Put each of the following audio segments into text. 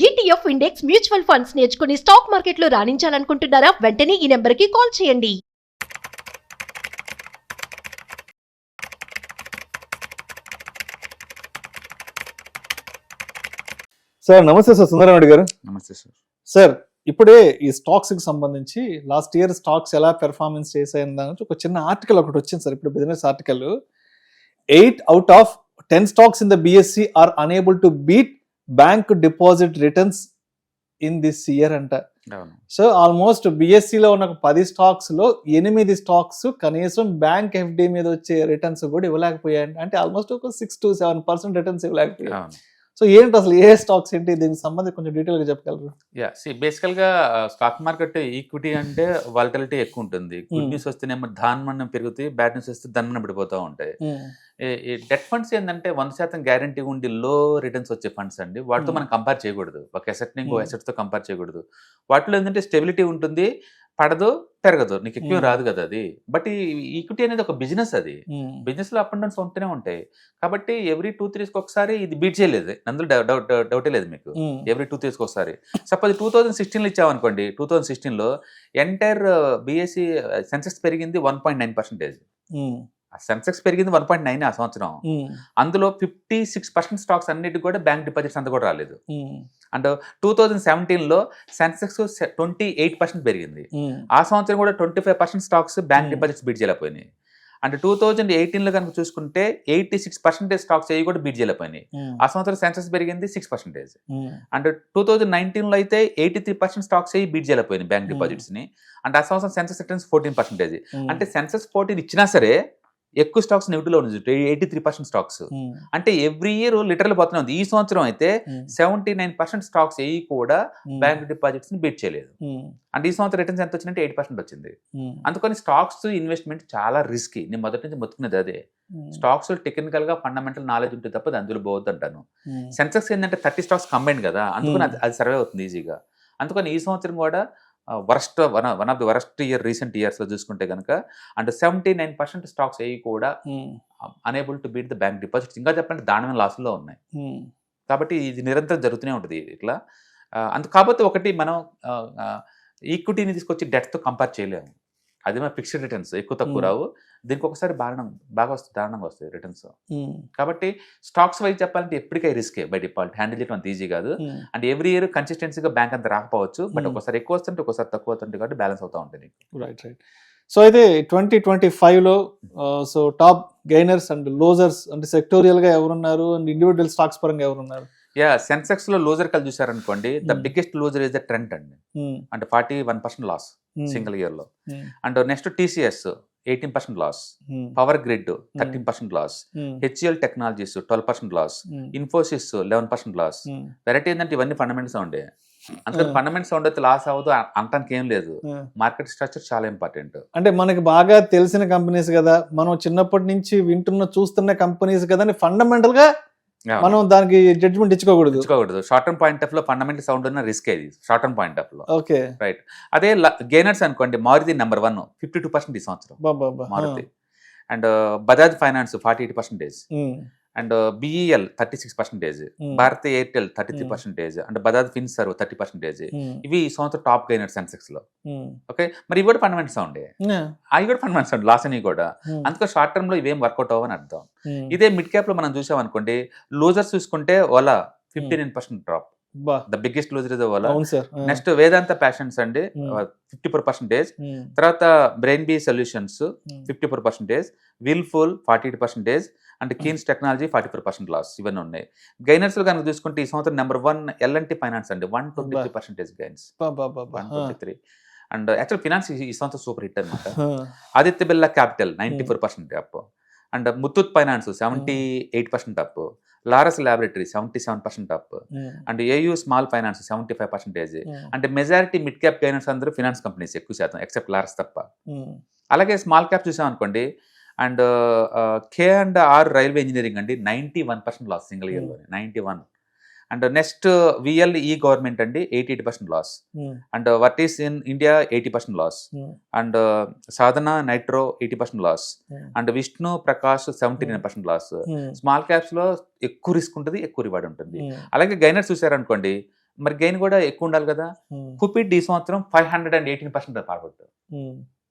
ETF index mutual funds నేర్చుకుని stock మార్కెట్లో రాణించాలనుకుంటున్నారా? వెంటనే ఈ నెంబర్కి కాల్ చేయండి. సార్ నమస్తే సార్, సుందరరెడ్డి గారు. నమస్తే సార్. సార్ ఇప్పుడే ఈ స్టాక్స్ కి సంబంధించి లాస్ట్ ఇయర్ స్టాక్స్ ఎలా పెర్ఫార్మెన్స్ చేశాయని దాని గురించి ఒక చిన్న ఆర్టికల్ ఒకటి వచ్చింది సార్. ఇప్పుడు business article 8 out of 10 stocks in the BSE are unable to beat bank deposit returns in this year అంట. సో ఆల్మోస్ట్ BSE లో ఉన్న 10 స్టాక్స్ లో 8 స్టాక్స్ కనీసం బ్యాంక్ FD మీద వచ్చే రిటర్న్స్ కూడా ఇవ్వలేకపోయాయి. అంటే ఆల్మోస్ట్ ఒక 6 to 7% రిటర్న్స్ ఇవ్వలేకపోయాయి. సో ఏంటి అసలు ఏ స్టాక్స్ ఏంటి, దీనికి సంబంధించి కొంచెం డీటెయిల్ గా చెప్పగలరు? బేసికల్ గా స్టాక్ మార్కెట్ ఈక్విటీ అంటే వాలటిలిటీ ఎక్కువ ఉంటుంది. గుడ్ న్యూస్ వస్తేనేమో ధాన్మన్నం పెరుగుతాయి, బ్యాడ్ న్యూస్ వస్తే ధన్మనం పడిపోతూ ఉంటాయి. డెట్ ఫండ్స్ ఏంటంటే 100% గ్యారంటీ ఉండి లో రిటర్న్స్ వచ్చే ఫండ్స్ అండి. వాటితో మనం కంపేర్ చేయకూడదు. ఒక అసెట్ ని ఇంకో అసెట్ తో కంపేర్ చేయకూడదు. వాటిలో ఏంటంటే స్టెబిలిటీ ఉంటుంది, పడదు, పెరగదు, నీకు ఎక్కువ రాదు కదా అది. బట్ ఈ ఈక్విటీ అనేది ఒక బిజినెస్. అది బిజినెస్ లో అప్ అండ్ డౌన్స్ ఉంటూనే ఉంటాయి. కాబట్టి ఎవ్రీ 2-3 ఒకసారి ఇది బీట్ చేయలేదు, అందులో డౌటే లేదు మీకు. ఎవ్రీ 2-3 ఒకసారి సపోజ్ 2016 ఇచ్చామనుకోండి, 2016 ఎంటైర్ BSE సెన్సెక్స్ పెరిగింది 1.9%. సెన్సెక్స్ పెరిగింది 1.9 ఆ సంవత్సరం. అందులో 56% స్టాక్స్ అన్నిటికి కూడా బ్యాంక్ డిపాజిట్స్ అంతా కూడా రాలేదు. అండ్ 2017 సెన్సెక్స్ 28% పెరిగింది. ఆ సంవత్సరం కూడా 25% స్టాక్స్ బ్యాంక్ డిపాజిట్స్ బీట్ చేయలేకపోయినాయి. అంటే 2018 కనుక చూసుకుంటే 86% స్టాక్స్ అవి కూడా బీట్ చేయలేకపోయినాయి. ఆ సంవత్సరం సెన్సెక్స్ పెరిగింది 6%. అంటే 2019 అయితే 83% స్టాక్స్ అవి బీట్ చేయలేకపోయినాయి బ్యాంక్ డిపాజిట్స్ ని. అంటే ఆ సంవత్సరం సెన్సెక్స్ రిటర్న్స్ 14%. అంటే సెన్సెక్స్ 14 ఇచ్చినా సరే ఎక్కువ స్టాక్స్ నెగిటివ్ లో ఉంది, 83% స్టాక్స్. అంటే ఎవ్రీ ఇయర్ లిటరల్ పోతూనే ఉంది. ఈ సంవత్సరం అయితే 79% స్టాక్స్ ఏ కూడా బ్యాంక్ డిపాజిట్స్ ని బీట్ చేయలేదు. అంటే ఈ సంవత్సరం రిటర్న్స్ ఎంత వచ్చిందంటే 8% వచ్చింది. అందుకని స్టాక్స్ ఇన్వెస్ట్మెంట్ చాలా రిస్కీ. నేను మొదటి నుంచి మొత్తుకునేది అదే. స్టాక్స్ టెక్నికల్ గా ఫండమెంటల్ నాలెడ్జ్ ఉంటుంది తప్ప అందులో పోవద్దు అంటాను. సెన్సెక్స్ ఏంటంటే 30 స్టాక్స్ కంబైన్ కదా, అందుకని అది సర్వే అవుతుంది ఈజీగా. అందుకని ఈ సంవత్సరం కూడా one of the worst year recent years లో చూసుకుంటే కనుక. అంటే 79% స్టాక్స్ ఏ కూడా unable to beat the bank deposits. ఇంకా చెప్పండి దాని లాస్లో ఉన్నాయి. కాబట్టి ఇది నిరంతరం జరుగుతూనే ఉంటుంది ఇట్లా. కాకపోతే ఒకటి, మనం ఈక్విటీని తీసుకొచ్చి డెట్తో కంపేర్ చేయలేము. అది మన ఫిక్స్డ్ రిటర్న్స్ ఎక్కువ తక్కువ రావు. దీనికి ఒకసారి బాగా వస్తుంది, దారుణంగా వస్తాయి రిటర్న్స్. కాబట్టి స్టాక్స్ వైజ్ చెప్పాలంటే ఎప్పటికీ రిస్కే బై డిఫాల్ట్. హ్యాండిల్ చేయడం అంత ఈజీ కాదు. అండ్ ఎవ్రీ ఇయర్ కన్సిస్టెన్సీగా బ్యాంక్ అంతా రాకపోవచ్చు, బట్ ఒకసారి ఎక్కువ వస్తుంటే ఒకసారి తక్కువ వస్తుంటే కాబట్టి బ్యాలెన్స్ అవుతూ ఉంటుంది. రైట్. సో అయితే 2025లో so top gainers and losers అంటే సెక్టోరియల్ గా ఎవరున్నారు అండ్ ఇండివిజువల్ స్టాక్స్ పరంగా ఎవరున్నారు? సెన్సెక్స్ లో లూజర్ కలిసి చూసారనుకోండి, the biggest loser is the Trent అండి. అంటే 41% లాస్ సింగిల్ ఇయర్ లో. And next TCS 18% loss, Power Grid 13% loss, HCL technologies 12% loss, Infosys 11% loss. Variety ఏంటంటే ఇవన్నీ ఫండమెంటల్స్ ఉండే. అందుకని ఫండమెంటల్స్ ఉండొచ్చు, లాస్ అవ్వదు అంటానికి ఏం లేదు. మార్కెట్ స్ట్రక్చర్ చాలా ఇంపార్టెంట్. అంటే మనకి బాగా తెలిసిన కంపెనీస్ కదా, మనం చిన్నప్పటి నుంచి చూస్తున్న కంపెనీస్ కదా, ఫండమెంటల్ గా మనం దానికి జడ్జ్మెంట్ ఇచ్చుకోకూడదు. షార్ట్ టర్మ్ పాయింట్ ఆఫ్ లో ఫండమెంటల్ సౌండ్ ఉన్న రిస్క్ ఇది షార్ట్ టర్మ్ పాయింట్ ఆఫ్ లో. Okay, right. అదే గెయినర్స్ అనుకోండి, మారుతి నెంబర్ 1 52% ఈ సంవత్సరం Maruti. And Bajaj Finance 48%. And BEL 36%, Bharti Airtel 33%, and Bajaj Finserv 30%. ఇవి ఈ సంవత్సరం టాప్ గెయినర్ సెన్సెక్స్ లో. ఓకే, మరి ఇవి కూడా ఫండమెంటల్స్ ఉండే, అవి కూడా ఫండమెంటల్స్ ఉండే, లాస్ అని కూడా. అందుకే షార్ట్ టర్మ్ లో ఇవేం వర్కౌట్ అవ్వని అర్థం. ఇదే మిడ్ క్యాప్ లో మనం చూసాం అనుకోండి, లూజర్స్ చూసుకుంటే Ola 59% drop, the biggest loser is Ola. Next Vedanta fashions అండి 54%. తర్వాత బ్రెయిన్ బీ సొల్యూషన్స్ 54%, విల్ఫుల్ 48%, అండ్ కీన్స్ టెక్నాలజీ 44% లాస్. ఇవన్నీ ఉన్నాయి. గైనర్స్ కనుక చూసుకుంటే ఈ సంవత్సరం నెంబర్ 1 L&T ఫైనాన్స్ అండి 123% గైన్స్, 123. అండ్ యాక్చువల్ ఫినాన్స్ ఈ సంవత్సరం సూపర్ హిట్ అనమాట. Aditya Birla capital 94% up, and Muthoot finance 78% up, Laurus laboratory 77% up, and AU small finance 75%. అంటే మెజారిటీ మిడ్ క్యాప్ గైనర్స్ అందరూ ఫినాన్స్ కంపెనీస్ ఎక్కువ శాతం, ఎక్సెప్ట్ లారస్ తప్ప. అలాగే స్మాల్ క్యాప్ చూసాం అనుకోండి, అండ్ K&R రైల్వే ఇంజనీరింగ్ అండి 91% లాస్ సింగిల్ ఇయర్ లోనే, 91. అండ్ నెక్స్ట్ VLE గవర్నమెంట్ అండి 88% లాస్. అండ్ వర్టీస్ in India 80% loss. And Sadhana Nitro 80% loss. And Vishnu Prakash 79% loss. Small caps లో ఎక్కువ రిస్క్ ఉంటుంది, ఎక్కువ రివార్డ్ ఉంటుంది. అలాగే గైనర్స్ చూసారనుకోండి, మరి గెయిన్ కూడా ఎక్కువ ఉండాలి కదా. కుపిడ్ ఈ సంవత్సరం 518% పాల్గొట్టు.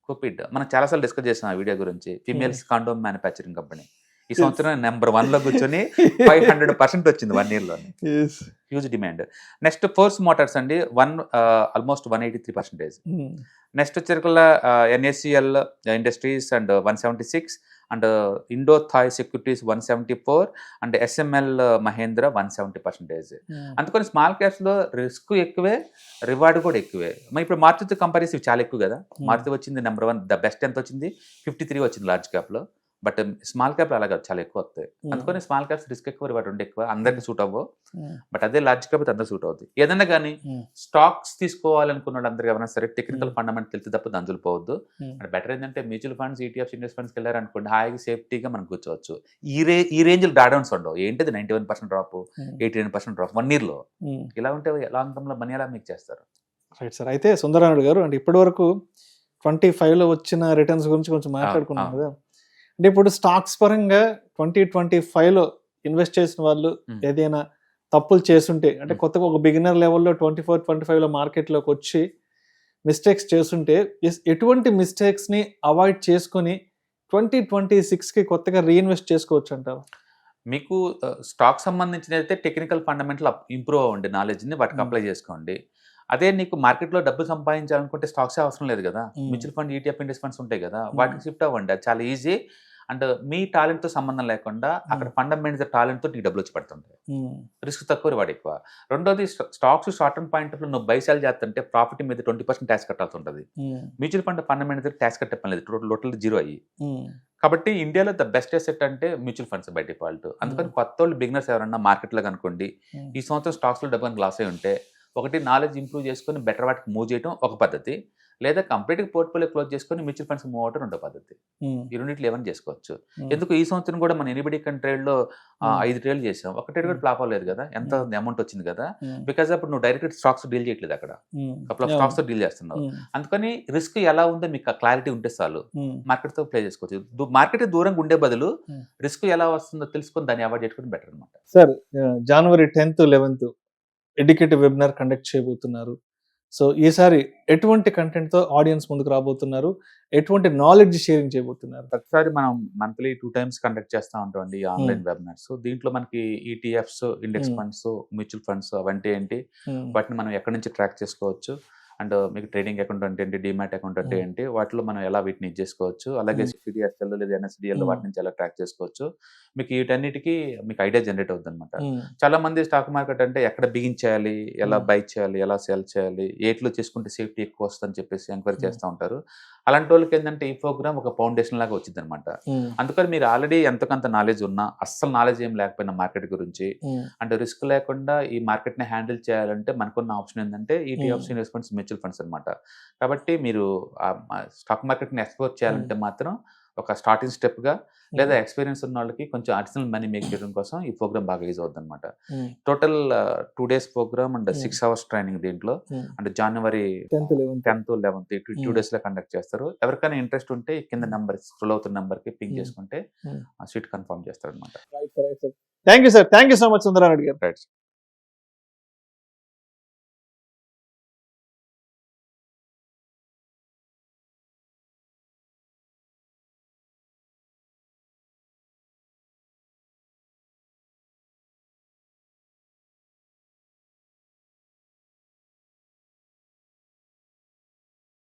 కుపిడ్ మనం చాలాసార్లు డిస్కస్ చేసాం ఆ వీడియో గురించి, ఫిమేల్స్ కాండోమ్ మ్యానుఫ్యాక్చరింగ్ కంపెనీ. ఈ సంవత్సరం నెంబర్ 1 లో కూర్చొని 500% వచ్చింది 1 year లోనే. Huge demand. Next Force Motors అండి, ఆల్మోస్ట్ 183%. నెక్స్ట్ వచ్చేకల్లా NACL industries and 176, and Indo Thai securities 174, and SML Mahindra 170%. అందుకని స్మాల్ క్యాప్స్ లో రిస్క్ ఎక్కువే, రివార్డ్ కూడా ఎక్కువే. మరి ఇప్పుడు మారుతి కంపారిసివ్ చాలా ఎక్కువ కదా. మారుతి వచ్చింది నెంబర్ 1, ద బెస్ట్ ఎంత వచ్చింది 53 వచ్చింది లార్జ్ క్యాప్ లో. బట్ స్మాల్ క్యాప్ అలాగా చాలా ఎక్కువ వస్తాయి. అందుకని స్మాల్ క్యాప్స్ రిస్క్ ఎక్కువ, రివార్డ్ ఉండే ఎక్కువ, అందరికి సూట్ అవ్వవు. బట్ అదే లార్జ్ క్యాప్ అందరికి సూట్ అవుతుంది. ఏదన్నా కానీ స్టాక్స్ తీసుకోవాలనుకున్న వాళ్ళు అందరికి ఎవరైనా సరే టెక్నికల్ ఫండమెంట్ తెలిసి తప్ప దంజులు పోవద్దు. అండ్ బెటర్ ఏంటంటే మ్యూచువల్ ఫండ్స్, ETFs, ఇండెక్స్ ఫండ్స్కి వెళ్ళారనుకోండి, హాయిగా సేఫ్టీగా మనం కూర్చోవచ్చు. ఈ రేంజ్ డ్రాడౌన్స్ ఉండవు. ఏంటిది 91% డ్రాప్, 89% డ్రాప్ 1 year లో. ఇలా ఉంటే లాంగ్ టర్మ్ లో మనీ ఎలా మీకు చేస్తారు? Right sir. అయితే సుందరనాయుడు గారు, అంటే ఇప్పటి వరకు 25 లో వచ్చిన రిటర్న్స్ గురించి కొంచెం మాట్లాడుకున్నాం కదా. అంటే ఇప్పుడు స్టాక్స్ పరంగా 2025 లో ఇన్వెస్ట్ చేసిన వాళ్ళు ఏదైనా తప్పులు చేస్తుంటే, అంటే కొత్తగా ఒక బిగినర్ లెవెల్లో 24-25 లో మార్కెట్లోకి వచ్చి మిస్టేక్స్ చేస్తుంటే, ఎటువంటి మిస్టేక్స్ ని అవాయిడ్ చేసుకొని 2026కి కొత్తగా రీఇన్వెస్ట్ చేసుకోవచ్చు అంటారు? మీకు స్టాక్ సంబంధించిన అయితే టెక్నికల్ ఫండమెంటల్ ఇంప్రూవ్ అవ్వండి, నాలెడ్జ్ని వాటికి అప్లై చేసుకోండి. అదే నీకు మార్కెట్లో డబ్బులు సంపాదించాలనుకుంటే స్టాక్సే అవసరం లేదు కదా. Mutual fund, ETF, index funds ఉంటాయి కదా, వాటికి షిఫ్ట్ అవ్వండి. అది చాలా ఈజీ. అండ్ మీ టాలెంట్తో సంబంధం లేకుండా అక్కడ ఫండమెంటల్ టాలెంట్తో నీకు డబ్బులు వచ్చి పడుతుంటాయి. రిస్క్ తక్కువ, రివార్డ్ ఎక్కువ. రెండోది, స్టాక్స్ షార్ట్ టర్మ్ పాయింట్ లో నువ్వు బై సెల్ చేస్తుంటే ప్రాఫిట్ మీద 20% ట్యాక్స్ కట్టాల్సి ఉంటుంది. మ్యూచువల్ ఫండ్ ఫండమెంటల్ ట్యాక్స్ కట్టే పని లేదు, టోటల్ 0 అయ్యి. కాబట్టి ఇండియాలో ద బెస్ట్ అసెట్ అంటే మ్యూచువల్ ఫండ్స్ బై డిఫాల్ట్. అందుకని కొత్త వాళ్ళు, బిగినర్స్ ఎవరన్నా మార్కెట్లో కనుకోండి, ఈ సంవత్సరం స్టాక్స్లో డబ్బు లాస్ అయి ఉంటే, ఒకటి నాలెడ్జ్ ఇంప్రూవ్ చేసుకొని బెటర్ వాటికి మూవ్ చేయడం ఒక పద్ధతి, లేదా కంప్లీట్గా పోర్ట్ఫోలియో క్లోజ్ చేసుకొని మ్యూచువల్ ఫండ్స్ మూవ్ అవటం రెండో పద్ధతి. ఈ రెండింటిలో ఏమైనా చేసుకోవచ్చు. ఎందుకు ఈ సంవత్సరం కూడా మన ఎనిబడి ట్రేడ్లో 5 ట్రేడ్లు చేసాం, ఒక ట్రేడ్ కూడా ఫ్లాప్ అవ్వలేదు కదా, ఎంత అమౌంట్ వచ్చింది కదా. బికాజ్ అప్పుడు నువ్వు డైరెక్ట్ స్టాక్స్ డీల్ చేయట్లేదు, అక్కడ కపుల్ ఆఫ్ స్టాక్స్ తో డీల్ చేస్తున్నావు. అందుకని రిస్క్ ఎలా ఉందో మీకు క్లారిటీ ఉంటే చాలు, మార్కెట్ తో ప్లే చేసుకోవచ్చు. మార్కెట్ దూరంగా ఉండే బదులు రిస్క్ ఎలా వస్తుందో తెలుసుకొని దాన్ని అవాయిడ్ చేసుకోవడం బెటర్ అనమాట. Sir, January 10th, 11th educative webinar conduct చేయబోతున్నారు. సో ఈసారి ఎటువంటి కంటెంట్ తో ఆడియన్స్ ముందుకు రాబోతున్నారు, ఎటువంటి నాలెడ్జ్ షేరింగ్ చేయబోతున్నారు? ప్రతిసారి మనం మంత్లీ 2 times కండక్ట్ చేస్తూ ఉంటామండి ఆన్లైన్ వెబినార్స్. దీంట్లో మనకి ETFs, index funds, mutual funds అవంటే ఏంటి, వాటిని మనం ఎక్కడి నుంచి ట్రాక్ చేసుకోవచ్చు, అండ్ మీకు ట్రేడింగ్ అకౌంట్ అంటే ఏంటి, డిమాట్ అకౌంట్ అంటే ఏంటి, వాటిలో మనం ఎలా వీటిని చేసుకోవచ్చు, అలాగే CDSL లేదా NSDL వాటి నుంచి ఎలా ట్రాక్ చేసుకోవచ్చు, మీకు వీటన్నిటికీ మీకు ఐడియా జనరేట్ అవుతుంది అనమాట. చాలా మంది స్టాక్ మార్కెట్ అంటే ఎక్కడ బిగించేయాలి, ఎలా బై చేయాలి, ఎలా సెల్ చేయాలి, ఏట్లో చేసుకుంటే సేఫ్టీ ఎక్కువ వస్తుందని చెప్పేసి ఎంక్వైరీ చేస్తూ ఉంటారు. అలాంటి వాళ్ళకి ఏంటంటే ఈ ప్రోగ్రామ్ ఒక ఫౌండేషన్ లాగా వచ్చింది అనమాట. అందుకని మీరు ఆల్రెడీ ఎంతకంత నాలెడ్జ్ ఉన్నా, అస్సలు నాలెడ్జ్ ఏం లేకపోయినా మార్కెట్ గురించి, అంటే రిస్క్ లేకుండా ఈ మార్కెట్ ని హ్యాండిల్ చేయాలంటే మనకున్న ఆప్షన్ ఏంటంటే ETFs, ఇన్వెస్ట్మెంట్స్, మ్యూచువల్ ఫండ్స్ అనమాట. కాబట్టి మీరు స్టాక్ మార్కెట్ ని ఎక్స్ప్లోర్ చేయాలంటే మాత్రం ఒక స్టార్టింగ్ స్టెప్ గా, లేదా ఎక్స్పీరియన్స్ ఉన్న వాళ్ళకి కొంచెం అడిషనల్ మనీ మేక్ చేయడం కోసం ఈ ప్రోగ్రామ్ బాగా యూజ్ అవుతుంది అనమాట. Total 2 days program and 6 hours training దీంట్లో. అంటే January 10th, 11th 2 days లో కండక్ట్ చేస్తారు. ఎవరికైనా ఇంట్రెస్ట్ ఉంటే కింద నెంబర్ స్క్రోల్ అవుతున్న నెంబర్ కి పింక్ చేసుకుంటే సీట్ కన్ఫర్మ్ చేస్తారు అనమాట. Thank you sir, thank you so much Sundaranaidu గారు. రైట్.